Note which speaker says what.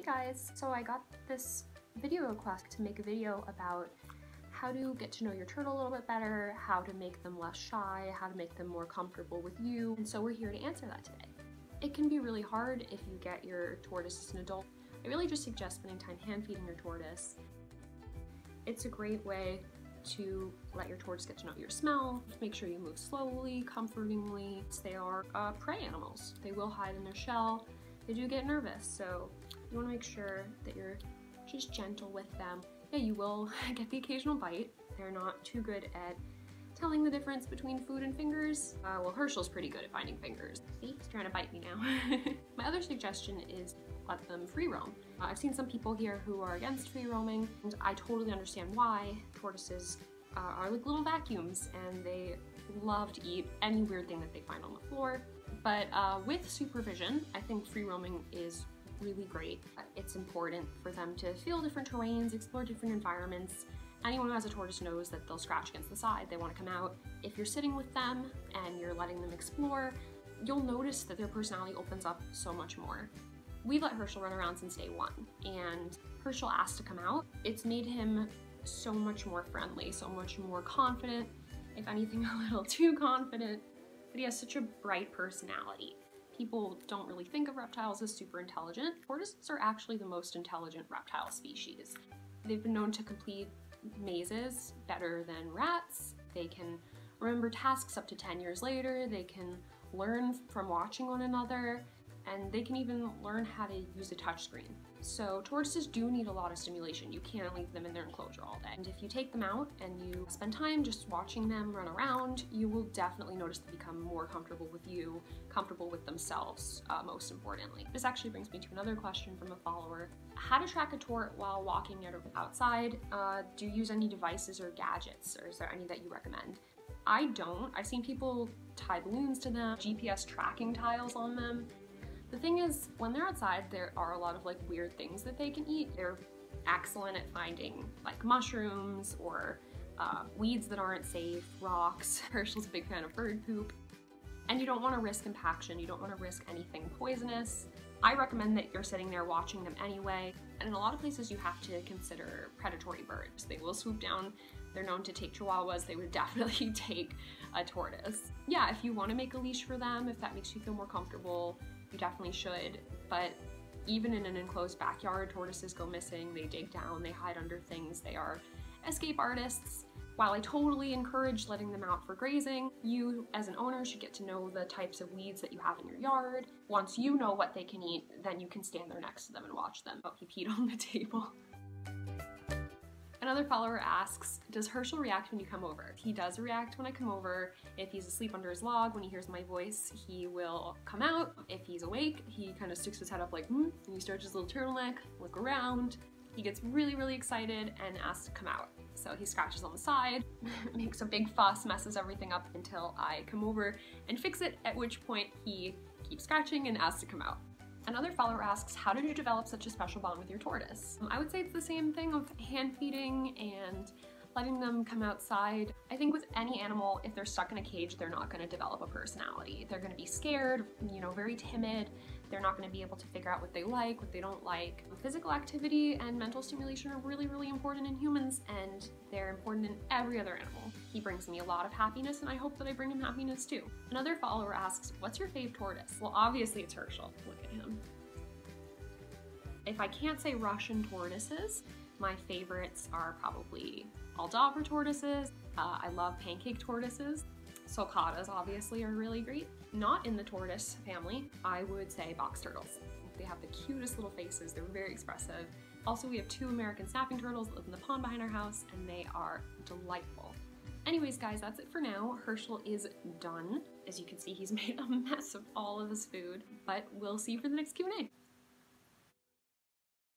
Speaker 1: Hey guys, so I got this video request to make a video about how to get to know your turtle a little bit better, how to make them less shy, how to make them more comfortable with you, and so we're here to answer that today. It can be really hard if you get your tortoise as an adult. I really just suggest spending time hand feeding your tortoise. It's a great way to let your tortoise get to know your smell. Make sure you move slowly, comfortingly. They are prey animals. They will hide in their shell. They do get nervous, so you want to make sure that you're just gentle with them. Yeah, you will get the occasional bite. They're not too good at telling the difference between food and fingers. Well, Herschel's pretty good at finding fingers. See, he's trying to bite me now. My other suggestion is let them free roam. I've seen some people here who are against free roaming, and I totally understand why. Tortoises are like little vacuums, and they love to eat any weird thing that they find on the floor. But with supervision, I think free roaming is really great. It's important for them to feel different terrains, explore different environments. Anyone who has a tortoise knows that they'll scratch against the side, they want to come out. If you're sitting with them and you're letting them explore, you'll notice that their personality opens up so much more. We've let Herschel run around since day one, and Herschel asked to come out. It's made him so much more friendly, so much more confident, if anything a little too confident, but he has such a bright personality. People don't really think of reptiles as super intelligent. Tortoises are actually the most intelligent reptile species. They've been known to complete mazes better than rats. They can remember tasks up to 10 years later. They can learn from watching one another, and they can even learn how to use a touchscreen. So tortoises do need a lot of stimulation. You can't leave them in their enclosure all day. And if you take them out and you spend time just watching them run around, you will definitely notice they become more comfortable with you, comfortable with themselves, most importantly. This actually brings me to another question from a follower. How to track a tort while walking outside? Do you use any devices or gadgets, or is there any that you recommend? I don't. I've seen people tie balloons to them, GPS tracking tiles on them. The thing is, when they're outside, there are a lot of like weird things that they can eat. They're excellent at finding like mushrooms or weeds that aren't safe, rocks. Herschel's a big fan of bird poop. And you don't want to risk impaction. You don't want to risk anything poisonous. I recommend that you're sitting there watching them anyway. And in a lot of places you have to consider predatory birds. They will swoop down. They're known to take chihuahuas. They would definitely take a tortoise. Yeah, if you want to make a leash for them, if that makes you feel more comfortable, you definitely should. But even in an enclosed backyard, tortoises go missing. They dig down, they hide under things. They are escape artists. While I totally encourage letting them out for grazing, you as an owner should get to know the types of weeds that you have in your yard. Once you know what they can eat, then you can stand there next to them and watch them. Oh, he peed on the table. Another follower asks, does Herschel react when you come over? He does react when I come over. If he's asleep under his log, when he hears my voice, he will come out. If he's awake, he kind of sticks his head up like, and he starts his little turtleneck, look around. He gets really, really excited and asks to come out. So he scratches on the side, makes a big fuss, messes everything up until I come over and fix it, at which point he keeps scratching and asks to come out. Another follower asks, how did you develop such a special bond with your tortoise? I would say it's the same thing of hand feeding and letting them come outside. I think with any animal, if they're stuck in a cage, they're not going to develop a personality. They're going to be scared, very timid. They're not going to be able to figure out what they like, what they don't like. Physical activity and mental stimulation are really, really important in humans, and they're important in every other animal. He brings me a lot of happiness, and I hope that I bring him happiness too. Another follower asks, what's your fave tortoise? Well, obviously it's Herschel. Look at him. If I can't say Russian tortoises, my favorites are probably Aldabra tortoises. I love pancake tortoises. Sulcatas obviously are really great. Not in the tortoise family, I would say box turtles. They have the cutest little faces, they're very expressive. Also, we have 2 American snapping turtles that live in the pond behind our house, and they are delightful. Anyways guys, that's it for now. Herschel is done. As you can see, he's made a mess of all of his food, but we'll see you for the next Q&A.